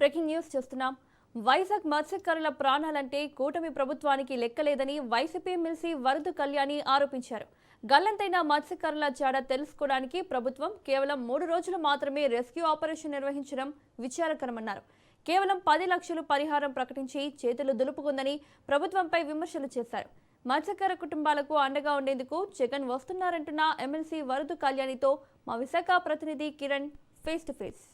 Breaking news చూస్తున్నాం. వైజాగ్ మత్స్యకారుల ప్రాణాలంటే కూటమి ప్రభుత్వానికి లెక్కలేదని వైసీపీ ఎమ్మెల్సీ వరద కళ్యాణి ఆరోపించారు. గల్లంతైన మత్స్యకారుల జాడ తెలుసుకోవడానికి ప్రభుత్వం కేవలం 3 రోజులు మాత్రమే రెస్క్యూ ఆపరేషన్ నిర్వహించడం విచారకరమన్నారు. కేవలం 10 లక్షలు పరిహారం ప్రకటించి చేతులు దులుపుకుందని ప్రభుత్వంపై విమర్శలు చేశారు. మత్స్యకార కుటుంబాలకు అండగా ఉండేందుకు జగన్ వస్తున్నారంటున్న ఎమ్మెల్సీ వరద కళ్యాణితో మా విశాఖ ప్రతినిధి కిరణ్ ఫేస్ టు ఫేస్.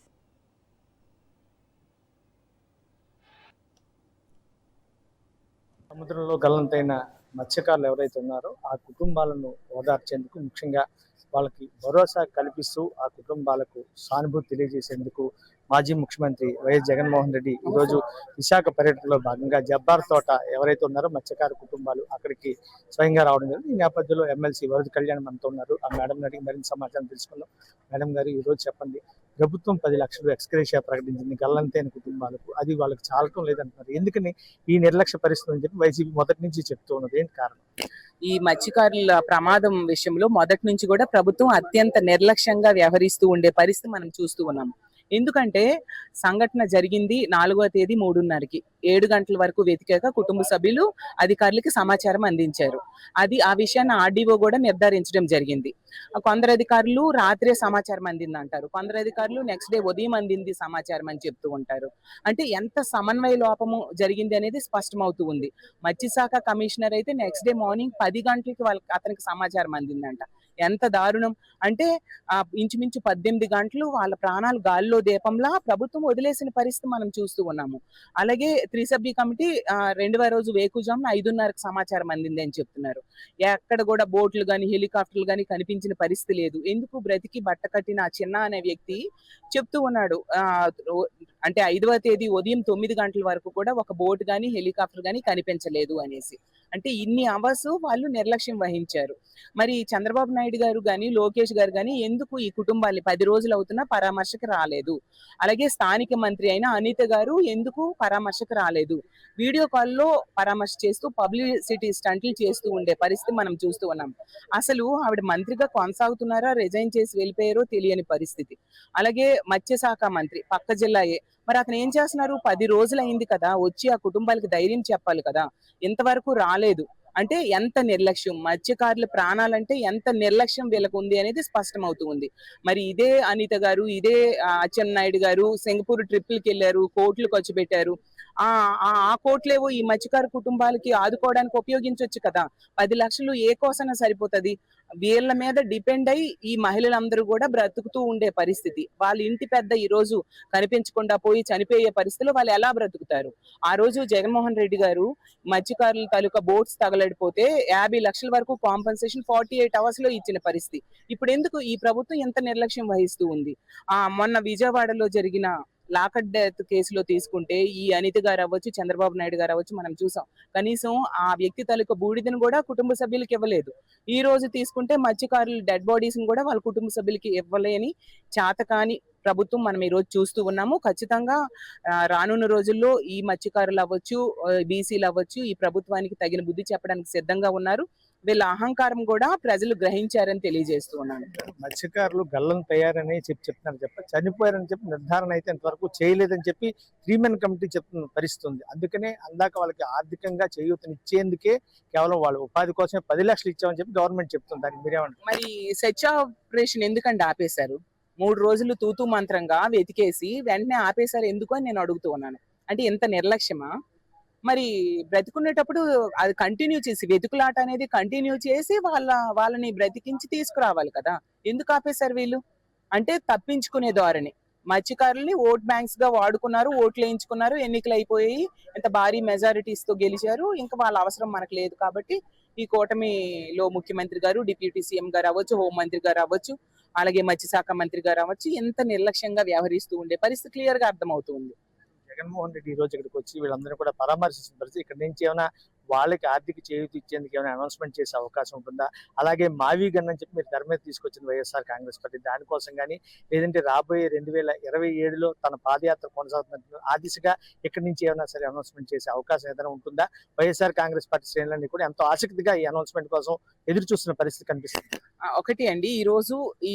సముద్రంలో గల్లంతైన మత్స్యకారులు ఎవరైతే ఉన్నారో ఆ కుటుంబాలను ఓదార్చేందుకు, ముఖ్యంగా వాళ్ళకి భరోసా కల్పిస్తూ ఆ కుటుంబాలకు సానుభూతి తెలియజేసేందుకు మాజీ ముఖ్యమంత్రి వైఎస్ జగన్మోహన్ రెడ్డి ఈరోజు విశాఖ పర్యటనలో భాగంగా జబ్బార్ తోట ఎవరైతే ఉన్నారో మత్స్యకార కుటుంబాలు అక్కడికి స్వయంగా రావడం జరిగింది. ఈ నేపథ్యంలో ఎమ్మెల్సీ వరద కళ్యాణ్ మనతో ఉన్నారు. ఆ మేడం అడిగి మరింత సమాచారం తెలుసుకుందాం. మేడం గారు, ఈరోజు చెప్పండి, ప్రభుత్వం 10 లక్షలు ఎక్స్గ్రేషియా ప్రకటించింది గల్లంతైన కుటుంబాలకు, అది వాళ్ళకి చాలటం లేదంటున్నారు. ఎందుకని ఈ నిర్లక్ష్య పరిస్థితి అని చెప్పి వైసీపీ మొదటి నుంచి చెప్తూ ఉన్నది, ఏంటి కారణం? ఈ మత్స్యకారుల ప్రమాదం విషయంలో మొదటి నుంచి కూడా ప్రభుత్వం అత్యంత నిర్లక్ష్యంగా వ్యవహరిస్తూ ఉండే పరిస్థితి మనం చూస్తూ ఉన్నాం. ఎందుకంటే సంఘటన జరిగింది 4వ తేదీ 3:30కి 7 గంటల వరకు వెతికాక కుటుంబ సభ్యులు అధికారులకి సమాచారం అందించారు. ఆ విషయాన్ని ఆర్డీఓ కూడా నిర్ధారించడం జరిగింది. కొందరు అధికారులు రాత్రే సమాచారం అందింది అంటారు, కొందరు అధికారులు నెక్స్ట్ డే ఉదయం అందింది సమాచారం అని చెప్తూ ఉంటారు. అంటే ఎంత సమన్వయ లోపము జరిగింది అనేది స్పష్టమవుతూ ఉంది. మత్స్యశాఖ కమిషనర్ అయితే నెక్స్ట్ డే మార్నింగ్ 10 గంటలకి అతనికి సమాచారం అందిందంట. ఎంత దారుణం అంటే ఇంచుమించు 18 గంటలు వాళ్ళ ప్రాణాలు గాల్లో దీపంలా ప్రభుత్వం వదిలేసిన పరిస్థితి మనం చూస్తూ ఉన్నాము. అలాగే 3 సభ్య కమిటీ 2వ రోజు వేకుజామున 5:30కి సమాచారం అందింది అని చెప్తున్నారు. ఎక్కడ కూడా బోట్లు గాని హెలికాప్టర్లు గాని కనిపించిన పరిస్థితి లేదు. ఎందుకు బ్రతికి బట్ట కట్టిన చిన్న అనే వ్యక్తి చెప్తూ ఉన్నాడు, అంటే 5వ తేదీ ఉదయం 9 గంటల వరకు కూడా ఒక బోట్ గాని హెలికాప్టర్ గాని కనిపించలేదు అనేసి. అంటే ఇన్ని అవర్స్ వాళ్ళు నిర్లక్ష్యం వహించారు. మరి చంద్రబాబు నాయుడు గారు గాని లోకేష్ గారు గాని ఎందుకు ఈ కుటుంబాన్ని 10 రోజులు అవుతున్నా పరామర్శకు రాలేదు? అలాగే స్థానిక మంత్రి అయిన అనిత గారు ఎందుకు పరామర్శకు రాలేదు? వీడియో కాల్లో పరామర్శ చేస్తూ పబ్లిసిటీ స్టంట్లు చేస్తూ ఉండే పరిస్థితి మనం చూస్తూ ఉన్నాం. అసలు ఆవిడ మంత్రిగా కొనసాగుతున్నారా, రిజైన్ చేసి వెళ్ళిపోయారో తెలియని పరిస్థితి. అలాగే మత్స్యశాఖ మంత్రి పక్క జిల్లాయే, మరి అతను ఏం చేస్తున్నారు? 10 రోజులు అయింది కదా, వచ్చి ఆ కుటుంబాలకు ధైర్యం చెప్పాలి కదా, ఇంతవరకు రాలేదు. అంటే ఎంత నిర్లక్ష్యం, మత్స్యకారుల ప్రాణాలంటే ఎంత నిర్లక్ష్యం వీళ్ళకు ఉంది అనేది స్పష్టం అవుతూ ఉంది. మరి ఇదే అనిత గారు, ఇదే అచ్చెన్నాయుడు గారు సింగపూర్ ట్రిప్లకి వెళ్ళారు, కోట్లు ఖర్చు పెట్టారు. ఆ కోట్లేవో ఈ మత్స్యకార కుటుంబాలకి ఆదుకోవడానికి ఉపయోగించవచ్చు కదా. 10 లక్షలు ఏ కోసన సరిపోతుంది? వీళ్ళ మీద డిపెండ్ అయి ఈ మహిళలందరూ కూడా బ్రతుకుతూ ఉండే పరిస్థితి. వాళ్ళ ఇంటి పెద్ద ఈ రోజు కనిపించకుండా పోయి చనిపోయే పరిస్థితుల్లో వాళ్ళు ఎలా బ్రతుకుతారు? ఆ రోజు జగన్మోహన్ రెడ్డి గారు మత్స్యకారుల తాలూకా బోట్స్ తగలడిపోతే 50 లక్షల వరకు కాంపన్సేషన్ 48 అవర్స్ లో ఇచ్చిన పరిస్థితి. ఇప్పుడు ఎందుకు ఈ ప్రభుత్వం ఎంత నిర్లక్ష్యం వహిస్తూ ఉంది? మొన్న విజయవాడలో జరిగిన లాకడ్ డెత్ కేసులో తీసుకుంటే ఈ అనిత గారు అవ్వచ్చు, చంద్రబాబు నాయుడు గారు అవ్వచ్చు, మనం చూసాం. కనీసం ఆ వ్యక్తి తాలూకా బూడిదని కూడా కుటుంబ సభ్యులకి ఇవ్వలేదు. ఈ రోజు తీసుకుంటే మత్స్యకారుల డెడ్ బాడీస్ ని కూడా వాళ్ళ కుటుంబ సభ్యులకి ఇవ్వలేని చాతకాని ప్రభుత్వం మనం ఈ రోజు చూస్తూ ఉన్నాము. ఖచ్చితంగా రానున్న రోజుల్లో ఈ మత్స్యకారులు అవ్వచ్చు, బీసీలు అవ్వచ్చు, ఈ ప్రభుత్వానికి తగిన బుద్ధి చెప్పడానికి సిద్ధంగా ఉన్నారు. వీళ్ళ అహంకారం కూడా ప్రజలు గ్రహించారని తెలియజేస్తూ ఉన్నాను. మత్స్యకారులు గల్లంతయ్యారని చెప్తున్నారు చెప్ప చనిపోయారని చెప్పి నిర్ధారణ అయితే ఇంతవరకు చేయలేదని చెప్పి 3 మెన్ కమిటీ చెప్తున్న పరిస్థితి ఉంది. అందుకనే అందాక వాళ్ళకి ఆర్థికంగా చేయూతనిచ్చేందుకే కేవలం వాళ్ళ ఉపాధి కోసమే 10 లక్షలు ఇచ్చామని చెప్పి గవర్నమెంట్ చెప్తుంది. దానికి మీరేమంటారు? మరి సెర్చ్ ఆపరేషన్ ఎందుకంటే ఆపేశారు? 3 రోజులు తూతూ మంత్రంగా వెతికేసి వెంటనే ఆపేశారు ఎందుకు అని నేను అడుగుతూ ఉన్నాను. అంటే ఎంత నిర్లక్ష్యమా? మరి బ్రతికునేటప్పుడు అది కంటిన్యూ చేసి, వెతుకులాట అనేది కంటిన్యూ చేసి వాళ్ళని బ్రతికించి తీసుకురావాలి కదా. ఎందుకు ఆపేశారు వీళ్ళు? అంటే తప్పించుకునే ధోరణి. మత్స్యకారుల్ని ఓట్ బ్యాంక్స్ గా వాడుకున్నారు, ఓట్లు వేయించుకున్నారు, ఎన్నికలు అయిపోయి ఇంత భారీ మెజారిటీస్ తో గెలిచారు. ఇంకా వాళ్ళ అవసరం మనకు లేదు కాబట్టి ఈ కూటమిలో ముఖ్యమంత్రి గారు, డిప్యూటీ సీఎం గారు అవ్వచ్చు, హోంమంత్రి గారు అవ్వచ్చు, అలాగే మత్స్యశాఖ మంత్రి గారు అవ్వచ్చు, ఎంత నిర్లక్ష్యంగా వ్యవహరిస్తూ ఉండే పరిస్థితి క్లియర్ గా అర్థమవుతుంది. జగన్మోహన్ రెడ్డి ఈ రోజు ఇక్కడికి వచ్చి వీళ్ళందరూ కూడా పరామర్శించిన పరిస్థితి. ఇక్కడ నుంచి ఏమైనా వాళ్ళకి ఆర్థిక చేయూత ఇచ్చేందుకు ఏమైనా అనౌన్స్మెంట్ చేసే అవకాశం ఉంటుందా? అలాగే మావి గన్ అని చెప్పి మీరు తెర మీద తీసుకొచ్చిన వైఎస్ఆర్ కాంగ్రెస్ పార్టీ దానికోసం కానీ, లేదంటే రాబోయే 2027లో తన పాదయాత్ర కొనసాగుతున్నట్టు ఆ దిశగా ఇక్కడి నుంచి ఏమైనా సరే అనౌన్స్మెంట్ చేసే అవకాశం ఏదైనా ఉంటుందా? వైఎస్ఆర్ కాంగ్రెస్ పార్టీ శ్రేణులన్నీ కూడా ఎంతో ఆసక్తిగా ఈ అనౌన్స్మెంట్ కోసం ఎదురు చూస్తున్న పరిస్థితి కనిపిస్తుంది. ఒకటి అండి, ఈ రోజు ఈ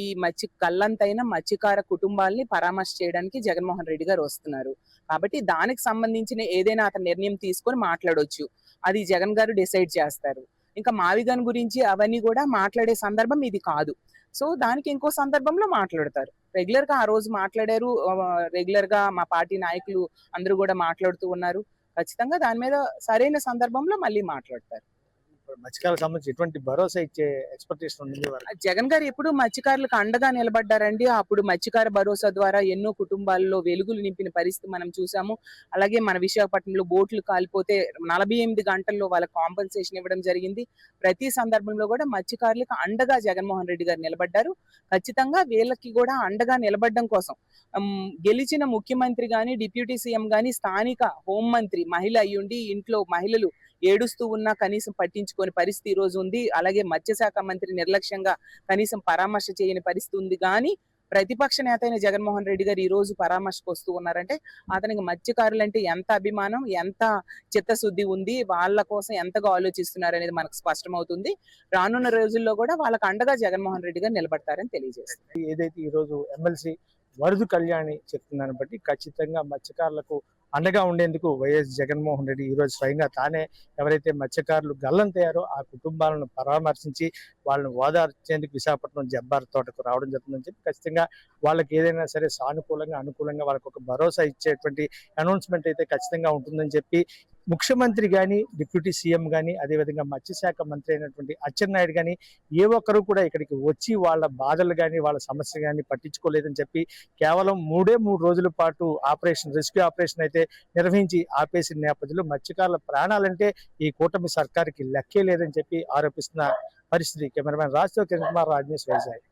గల్లంతైన మత్స్యకార కుటుంబాలని పరామర్శ చేయడానికి జగన్మోహన్ రెడ్డి గారు వస్తున్నారు. కాబట్టి దానికి సంబంధించిన ఏదైనా అతను నిర్ణయం తీసుకొని మాట్లాడొచ్చు. అది జగన్ గారు డిసైడ్ చేస్తారు. ఇంకా మావిగన్ గురించి అవన్నీ కూడా మాట్లాడే సందర్భం ఇది కాదు. సో దానికి ఇంకో సందర్భంలో మాట్లాడతారు. రెగ్యులర్ గా ఆ రోజు మాట్లాడారు. రెగ్యులర్ గా మా పార్టీ నాయకులు అందరూ కూడా మాట్లాడుతూ ఉన్నారు. ఖచ్చితంగా దాని మీద సరైన సందర్భంలో మళ్ళీ మాట్లాడతారు. మత్స్యకారులకు సంబంధించి ఎటువంటి భరోసా ఇచ్చే ఎక్స్పెక్టేషన్ ఉంది? జగన్ గారు ఎప్పుడు మత్స్యకారులకు అండగా నిలబడ్డారండి. అప్పుడు మత్స్యకార భరోసా ద్వారా ఎన్నో కుటుంబాల్లో వెలుగులు నింపిన పరిస్థితి మనం చూసాము. అలాగే మన విశాఖపట్నంలో బోట్లు కాలిపోతే 48 గంటల్లో వాళ్ళకి కాంపెన్సేషన్ ఇవ్వడం జరిగింది. ప్రతి సందర్భంలో కూడా మత్స్యకారులకు అండగా జగన్మోహన్ రెడ్డి గారు నిలబడ్డారు. ఖచ్చితంగా వీళ్ళకి కూడా అండగా నిలబడడం కోసం గెలిచిన ముఖ్యమంత్రి గాని, డిప్యూటీ సీఎం గాని, స్థానిక హోంమంత్రి మహిళ అయ్యుండి ఇంట్లో మహిళలు ఏడుస్తూ ఉన్నా కనీసం పట్టించుకోని పరిస్థితి ఈ రోజు ఉంది. అలాగే మత్స్యశాఖ మంత్రి నిర్లక్ష్యంగా కనీసం పరామర్శ చేయని పరిస్థితి ఉంది. కానీ ప్రతిపక్ష నేత అయిన జగన్మోహన్ రెడ్డి గారు ఈ రోజు పరామర్శకు వస్తూ ఉన్నారంటే అతనికి మత్స్యకారులంటే ఎంత అభిమానం, ఎంత చిత్తశుద్ధి ఉంది, వాళ్ళ కోసం ఎంతగా ఆలోచిస్తున్నారు అనేది మనకు స్పష్టమవుతుంది. రానున్న రోజుల్లో కూడా వాళ్ళకి అండగా జగన్మోహన్ రెడ్డి గారు నిలబడతారని తెలియజేస్తారు. ఏదైతే ఈ రోజు ఎమ్మెల్సీ వరదు కళ్యాణి చెప్తుందని బట్టి ఖచ్చితంగా మత్స్యకారులకు అండగా ఉండేందుకు వైఎస్ జగన్మోహన్ రెడ్డి ఈ రోజు స్వయంగా తానే ఎవరైతే మత్స్యకారులు గల్లంతయ్యారో ఆ కుటుంబాలను పరామర్శించి వాళ్ళని ఓదార్చేందుకు విశాఖపట్నం జబ్బార్ తోటకు రావడం జరుగుతుందని చెప్పి ఖచ్చితంగా వాళ్ళకి ఏదైనా సరే సానుకూలంగా అనుకూలంగా వాళ్ళకి ఒక భరోసా ఇచ్చేటువంటి అనౌన్స్మెంట్ అయితే ఖచ్చితంగా ఉంటుందని చెప్పి ముఖ్యమంత్రి కానీ, డిప్యూటీ సీఎం కానీ, అదేవిధంగా మత్స్యశాఖ మంత్రి అయినటువంటి అచ్చెన్నాయుడు కానీ ఏ ఒక్కరు కూడా ఇక్కడికి వచ్చి వాళ్ళ బాధలు కానీ వాళ్ళ సమస్య కానీ పట్టించుకోలేదని చెప్పి కేవలం 3 రోజుల పాటు రెస్క్యూ ఆపరేషన్ అయితే నిర్వహించి ఆపేసిన నేపథ్యంలో మత్స్యకారుల ప్రాణాలంటే ఈ కూటమి సర్కారుకి లెక్కే లేదని చెప్పి ఆరోపిస్తున్న పరిస్థితి. కెమెరామెన్ రాజ్తో కిరణ్ కుమార్, రాజ్ న్యూస్, వైజాగ్.